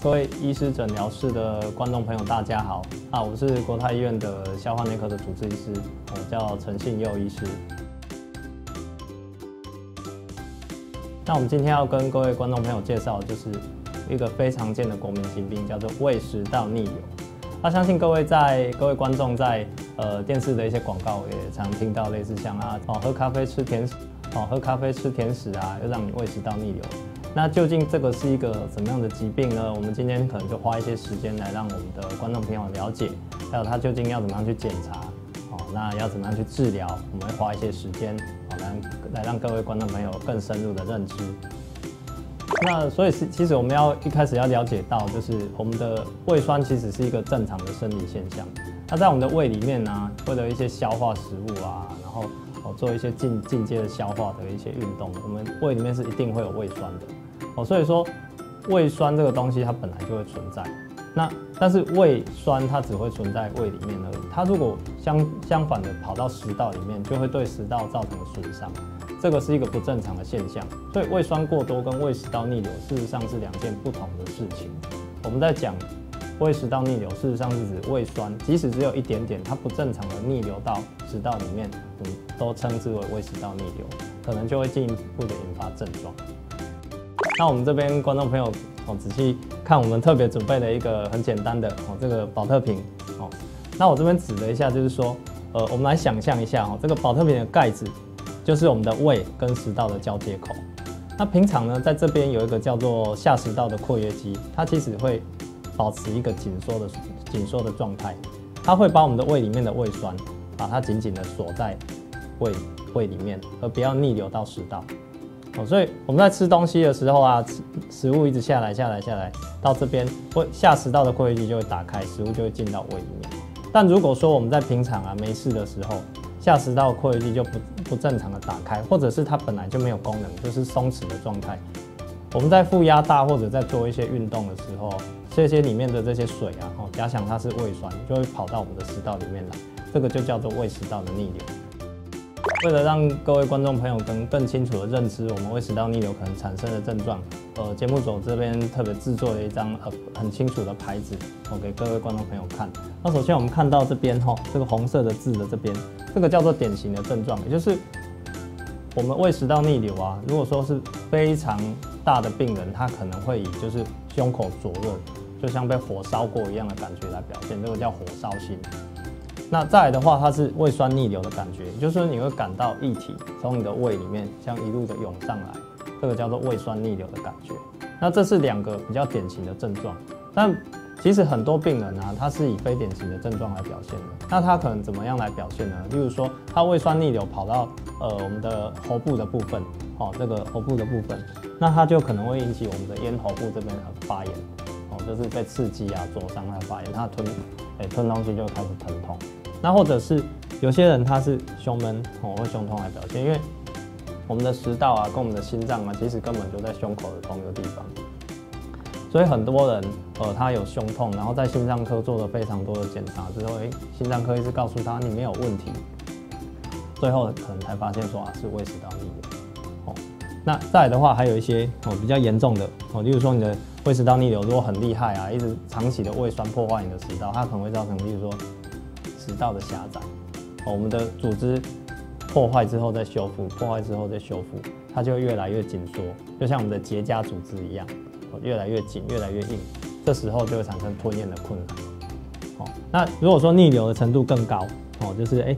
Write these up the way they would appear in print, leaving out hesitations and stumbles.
各位医师诊疗室的观众朋友，大家好我是国泰医院的消化内科的主治医师，我叫陈信佑医师。那我们今天要跟各位观众朋友介绍，就是一个非常见的国民疾病，叫做胃食道逆流。相信各位观众在电视的一些广告也常听到类似像喝咖啡吃甜食，喝咖啡吃甜食又让你胃食道逆流。那究竟这个是一个什么样的疾病呢？我们今天可能就花一些时间来让我们的观众朋友了解，还有它究竟要怎么样去检查，那要怎么样去治疗，我们会花一些时间来让各位观众朋友更深入的认知。那所以其实我们一开始要了解到，就是我们的胃酸其实是一个正常的生理现象。那在我们的胃里面呢，为了一些消化食物然后做一些进阶的消化的一些运动，我们胃里面是一定会有胃酸的。所以说胃酸这个东西它本来就会存在。但是胃酸它只会存在胃里面而已，它如果相反的跑到食道里面，就会对食道造成损伤，这个是一个不正常的现象。所以胃酸过多跟胃食道逆流事实上是两件不同的事情。我们在讲胃食道逆流，事实上是指胃酸即使只有一点点，它不正常的逆流到食道里面，我们都称之为胃食道逆流，可能就会进一步的引发症状。那我们这边观众朋友仔细看，我们特别准备了一个很简单的这个保特瓶那我这边指了一下，就是说我们来想象一下这个保特瓶的盖子就是我们的胃跟食道的交接口。那平常呢，在这边有一个叫做下食道的括约肌，它其实会保持一个紧缩的状态，它会把我们的胃里面的胃酸把它紧紧的锁在胃里面，而不要逆流到食道。所以我们在吃东西的时候食物一直下来，到这边下食道的括约肌就会打开，食物就会进到胃里面。但如果说我们在平常没事的时候，下食道的括约肌就不正常的打开，或者是它本来就没有功能，就是松弛的状态。我们在负压大或者在做一些运动的时候，这些里面的这些水假想它是胃酸，就会跑到我们的食道里面来，这个就叫做胃食道的逆流。为了让各位观众朋友更清楚的认知我们胃食道逆流可能产生的症状，节目组这边特别制作了一张很清楚的牌子给各位观众朋友看。那首先我们看到这边这个红色的字的这边，这个叫做典型的症状，也就是我们胃食道逆流如果说是非常大的病人，他可能会以就是胸口灼热，就像被火烧过一样的感觉来表现，这个叫火烧心。那再来的话，它是胃酸逆流的感觉，也就是说你会感到液体从你的胃里面像一路的涌上来，这个叫做胃酸逆流的感觉。那这是两个比较典型的症状，但其实很多病人他是以非典型的症状来表现的。那他可能怎么样来表现呢？例如说，他胃酸逆流跑到我们的喉部的部分，这个喉部的部分，那它就可能会引起我们的咽喉部这边的发炎，就是被刺激灼伤它的发炎，它吞东西就开始疼痛。那或者是有些人他是胸闷或胸痛来表现，因为我们的食道跟我们的心脏其实根本就在胸口的同一个地方，所以很多人他有胸痛，然后在心脏科做了非常多的检查之后，心脏科医师告诉他你没有问题，最后可能才发现说是胃食道逆流。那再来的话，还有一些比较严重的例如说你的胃食道逆流如果很厉害一直长期的胃酸破坏你的食道，它可能会造成例如说食道的狭窄，我们的组织破坏之后再修复，它就会越来越紧缩，就像我们的结痂组织一样，越来越紧，越来越硬，这时候就会产生吞咽的困难。那如果说逆流的程度更高，就是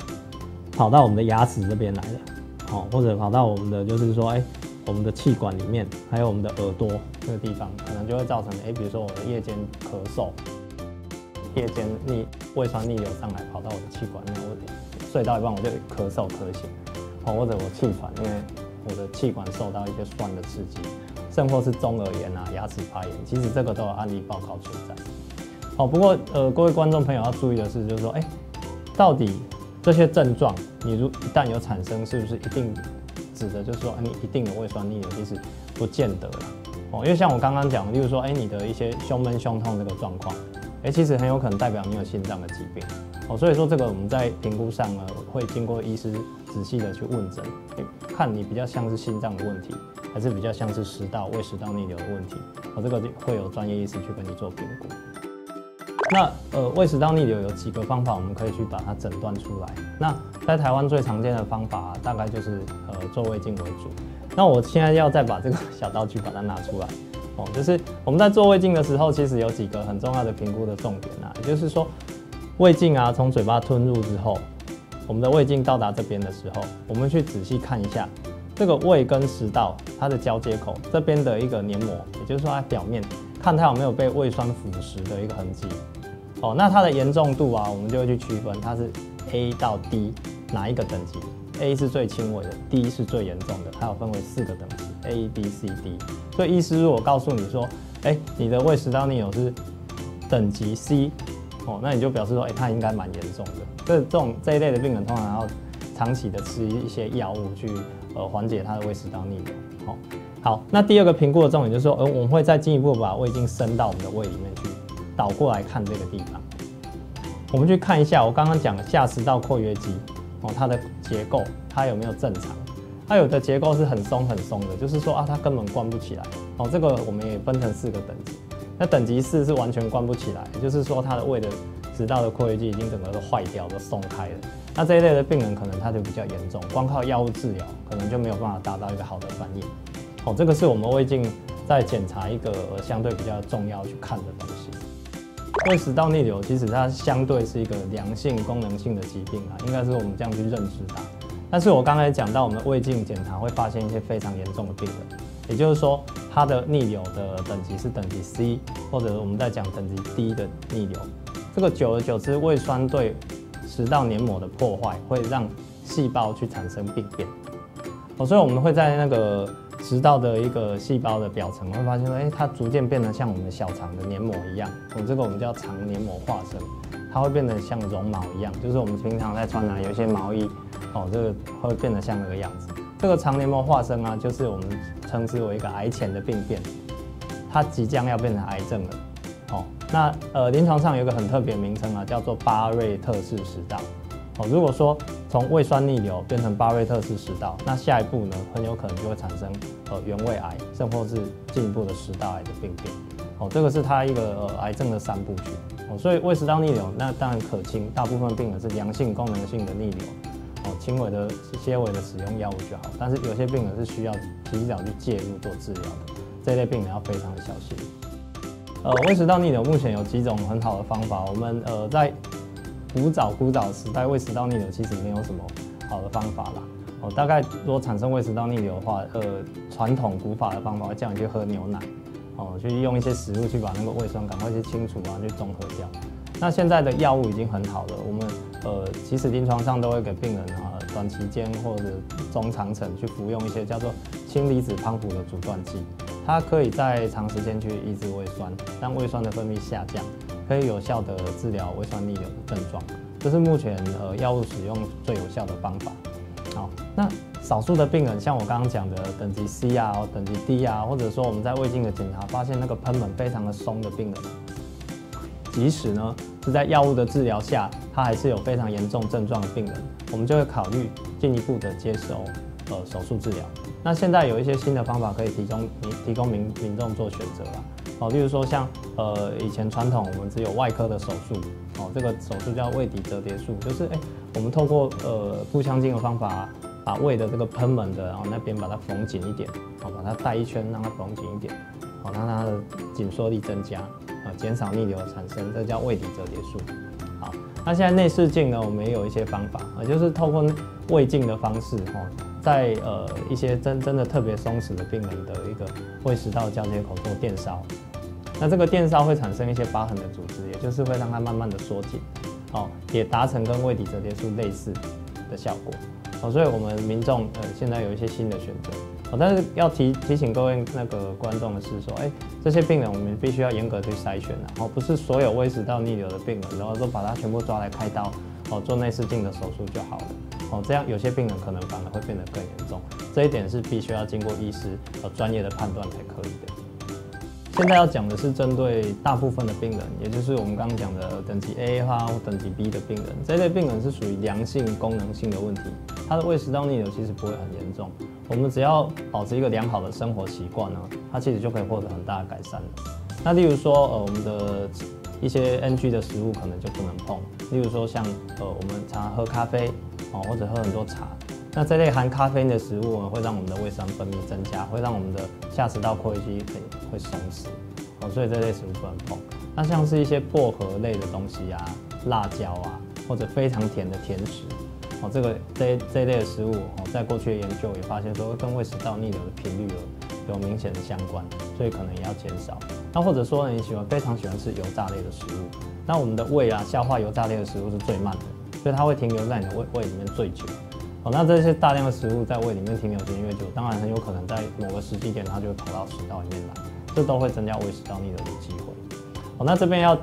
跑到我们的牙齿这边来了，或者跑到我们的就是说我们的气管里面，还有我们的耳朵这个地方，可能就会造成比如说我的夜间咳嗽。夜间胃酸逆流上来，跑到我的气管里面，我睡到一半我就咳嗽咳醒，或者我气喘，因为我的气管受到一些酸的刺激，甚或是中耳炎牙齿发炎，其实这个都有案例报告存在。不过各位观众朋友要注意的是，就是说，到底这些症状你一旦有产生，是不是一定指的就是说你一定有胃酸逆流？其实不见得啦。因为像我刚刚讲，例如说，你的一些胸闷、胸痛这个状况。其实很有可能代表你有心脏的疾病。所以说这个我们在评估上呢，会经过医师仔细的去问诊，看你比较像是心脏的问题，还是比较像是胃食道逆流的问题。这个会有专业医师去跟你做评估。那胃食道逆流有几个方法，我们可以去把它诊断出来。那在台湾最常见的方法大概就是做胃镜为主。那我现在要再把这个小道具把它拿出来。就是我们在做胃镜的时候，其实有几个很重要的评估的重点也就是说，胃镜从嘴巴吞入之后，我们的胃镜到达这边的时候，我们去仔细看一下这个胃跟食道它的交接口这边的一个黏膜，也就是说它表面看它有没有被胃酸腐蚀的一个痕迹。那它的严重度我们就会去区分它是 A 到 D 哪一个等级。A 是最轻微的 ，D 是最严重的，它有分为4个等级 A、B、C、D。所以医师如果告诉你说，你的胃食道逆流是等级 C，那你就表示说，它应该蛮严重的。这一类的病人通常要长期的吃一些药物去缓解他的胃食道逆流。好，那第二个评估的重点就是说，我们会再进一步把胃镜伸到我们的胃里面去，倒过来看这个地方。我们去看一下，我刚刚讲下食道括约肌。它的结构它有没有正常？它有的结构是很松很松的，就是说它根本关不起来。这个我们也分成4个等级。那等级4是完全关不起来，也就是说它的胃的食道的括约肌已经整个都坏掉，都松开了。那这一类的病人可能他就比较严重，光靠药物治疗可能就没有办法达到一个好的反应。这个是我们胃镜在检查一个相对比较重要去看的东西。胃食道逆流其实它相对是一个良性功能性的疾病应该是我们这样去认识它。但是我刚才讲到，我们胃镜检查会发现一些非常严重的病人，也就是说它的逆流的等级是等级 C， 或者我们在讲等级 D 的逆流。这个久而久之，胃酸对食道黏膜的破坏会让细胞去产生病变。所以我们会在那个食道的一个细胞的表层会发现说，它逐渐变得像我们小肠的黏膜一样，这个我们叫肠黏膜化生，它会变得像绒毛一样，就是我们平常在穿有一些毛衣，这个会变得像那个样子。这个肠黏膜化生就是我们称之为一个癌前的病变，它即将要变成癌症了。那临床上有一个很特别的名称叫做巴瑞特氏食道。如果说从胃酸逆流变成巴瑞特氏食道，那下一步呢，很有可能就会产生原位癌，甚或是进一步的食道癌的病变。这个是它一个癌症的3部曲。所以胃食道逆流那当然可轻，大部分病人是良性功能性的逆流，轻微的些微的使用药物就好。但是有些病人是需要提早去介入做治疗的，这一类病人要非常的小心。胃食道逆流目前有几种很好的方法，我们在古早时代，胃食道逆流其实没有什么好的方法啦。大概如果产生胃食道逆流的话，传统古法的方法会叫你去喝牛奶，去用一些食物去把那个胃酸赶快去清除去中和掉。那现在的药物已经很好了，我们其实临床上都会给病人短期间或者中长程去服用一些叫做氢离子匡辅的阻断剂，它可以在长时间去抑制胃酸，让胃酸的分泌下降。可以有效的治疗胃酸逆流的症状，这是目前药物使用最有效的方法。好，那少数的病人，像我刚刚讲的等级 C 等级 D 或者说我们在胃镜的检查发现那个贲门非常的松的病人，即使呢是在药物的治疗下，他还是有非常严重症状的病人，我们就会考虑进一步的接受手术治疗。那现在有一些新的方法可以提供民众做选择啦。例如说像以前传统我们只有外科的手术，这个手术叫胃底折叠术，就是我们透过腹腔镜的方法，把胃的这个贲门的那边把它缝紧一点，把它带一圈让它缝紧一点，让它的紧缩力增加，减少逆流的产生，这叫胃底折叠术。好，那现在内视镜呢，我们也有一些方法，就是透过胃镜的方式，在一些真的特别松弛的病人的一个胃食道交接口做电烧。那这个电烧会产生一些疤痕的组织，也就是会让它慢慢的缩紧，也达成跟胃底折叠术类似的效果。所以我们民众现在有一些新的选择。但是要提醒各位那个观众的是说，这些病人我们必须要严格去筛选不是所有胃食道逆流的病人，然后都把它全部抓来开刀，做内视镜的手术就好了。这样有些病人可能反而会变得更严重，这一点是必须要经过医师专业的判断才可以的。现在要讲的是针对大部分的病人，也就是我们刚刚讲的等级 A 或等级 B 的病人，这类病人是属于良性功能性的问题，他的胃食道逆流其实不会很严重，我们只要保持一个良好的生活习惯呢，它其实就可以获得很大的改善了。那例如说我们的一些 NG 的食物可能就不能碰，例如说像我们常喝咖啡或者喝很多茶。那这类含咖啡因的食物呢，会让我们的胃酸分泌增加，会让我们的下食道括约肌会松弛，所以这类食物不能碰。那像是一些薄荷类的东西啊、辣椒啊，或者非常甜的甜食，这一类的食物在过去的研究也发现说，跟胃食道逆流的频率有明显的相关，所以可能也要减少。那或者说你非常喜欢吃油炸类的食物，那我们的胃啊消化油炸类的食物是最慢的，所以它会停留在你的胃里面最久。那这些大量的食物在胃里面停留时间越久，当然很有可能在某个时机点它就会跑到食道里面来，这都会增加胃食道逆流的机会。那这边要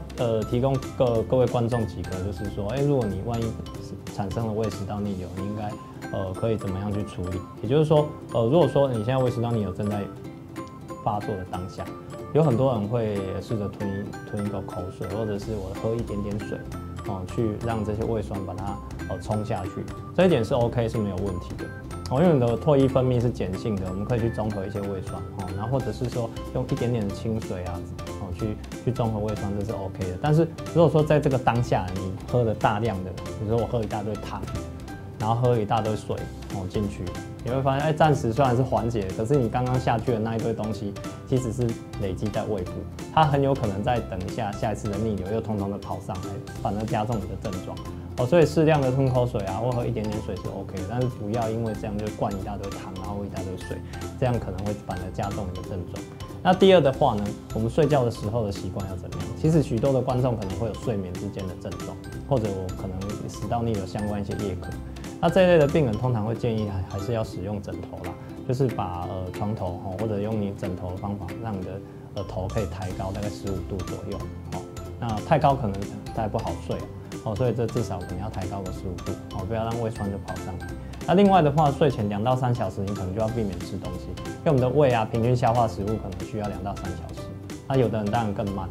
提供各位观众几个，就是说，如果你万一产生了胃食道逆流，你应该可以怎么样去处理？也就是说，如果说你现在胃食道逆流正在发作的当下，有很多人会试着吞一口口水，或者是我喝一点点水。去让这些胃酸把它冲下去，这一点是 OK 是没有问题的。因为你的唾液分泌是碱性的，我们可以去中和一些胃酸然后或者是说用一点点的清水啊去中和胃酸，这是 OK 的。但是如果说在这个当下你喝了大量的，比如说我喝一大堆汤，然后喝一大堆水进去，你会发现暂时虽然是缓解，可是你刚刚下去的那一堆东西其实是累积在胃部，它很有可能在等一下一次的逆流又通通的跑上来，反而加重你的症状所以适量的吞口水啊，或喝一点点水是 OK 的，但是不要因为这样就灌一大堆汤啊或一大堆水，这样可能会反而加重你的症状。那第二的话呢，我们睡觉的时候的习惯要怎么样？其实许多的观众可能会有睡眠之间的症状，或者我可能食道逆流相关一些夜咳。那这一类的病人通常会建议还是要使用枕头啦，就是把床头或者用你枕头的方法，让你的头可以抬高大概15度左右那太高可能太不好睡所以这至少可能要抬高个15度不要让胃酸就跑上来。那另外的话，睡前2到3小时你可能就要避免吃东西，因为我们的胃啊平均消化食物可能需要2到3小时，那有的人当然更慢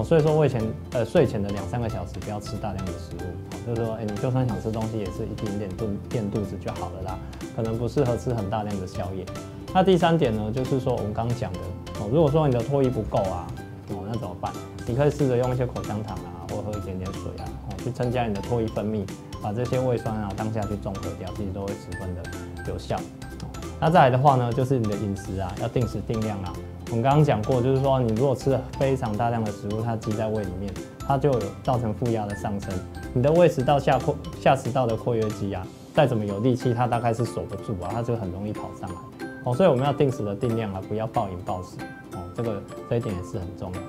所以说睡前的2-3个小时不要吃大量的食物就是说你就算想吃东西也是一点点垫肚子就好了啦，可能不适合吃很大量的宵夜。那第3点呢，就是说我们刚刚讲的如果说你的唾液不够啊那怎么办？你可以试着用一些口香糖啊，或喝一点点水啊去增加你的唾液分泌，把这些胃酸啊当下去中和掉，其实都会十分的有效那再来的话呢，就是你的饮食啊要定时定量啊。我们刚刚讲过，就是说你如果吃了非常大量的食物，它积在胃里面，它就有造成负压的上升，你的胃食道下食道的括约肌啊，再怎么有力气，它大概是守不住它就很容易跑上来所以我们要定时的定量不要暴饮暴食这一点也是很重要。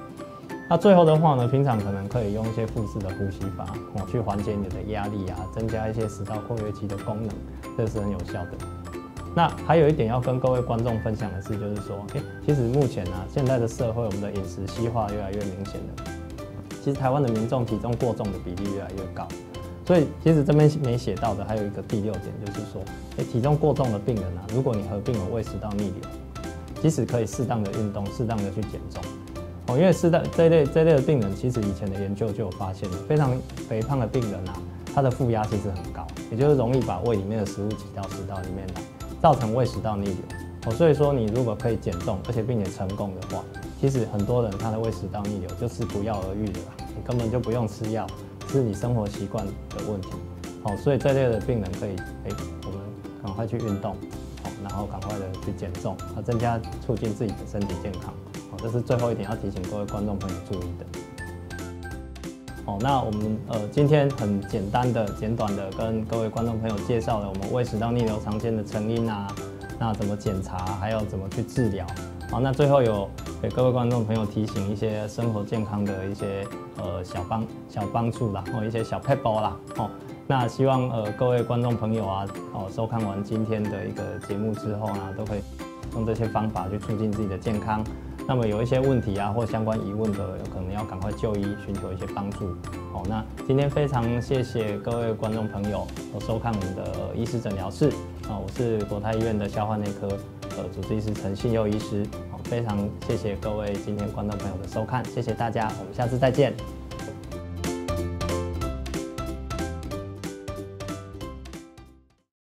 那最后的话呢，平常可能可以用一些腹式的呼吸法去缓解你的压力啊，增加一些食道括约肌的功能，这是很有效的。那还有一点要跟各位观众分享的是，就是说，其实目前现在的社会，我们的饮食西化越来越明显了。其实台湾的民众体重过重的比例越来越高，所以其实这边没写到的还有一个第6点，就是说，体重过重的病人如果你合并了胃食道逆流，即使可以适当的运动，适当的去减重因为这一类的病人，其实以前的研究就有发现了，非常肥胖的病人他的负压其实很高，也就是容易把胃里面的食物挤到食道里面来，造成胃食道逆流所以说你如果可以减重，而且并且成功的话，其实很多人他的胃食道逆流就是不药而愈的啦，你根本就不用吃药，是你生活习惯的问题所以这类的病人可以我们赶快去运动然后赶快的去减重增加促进自己的身体健康这是最后一点要提醒各位观众朋友注意的那我们今天很简短的跟各位观众朋友介绍了我们胃食道逆流常见的成因那怎么检查，还有怎么去治疗那最后有给各位观众朋友提醒一些生活健康的一些小帮助啦一些小撇步啦那希望各位观众朋友收看完今天的一个节目之后都可以用这些方法去促进自己的健康那么有一些问题啊或相关疑问的，有可能要赶快就医，寻求一些帮助。好，那今天非常谢谢各位观众朋友收看我们的医师诊疗室啊，我是国泰医院的消化内科主治医师陈信佑医师。好，非常谢谢各位今天观众朋友的收看，谢谢大家，我们下次再见。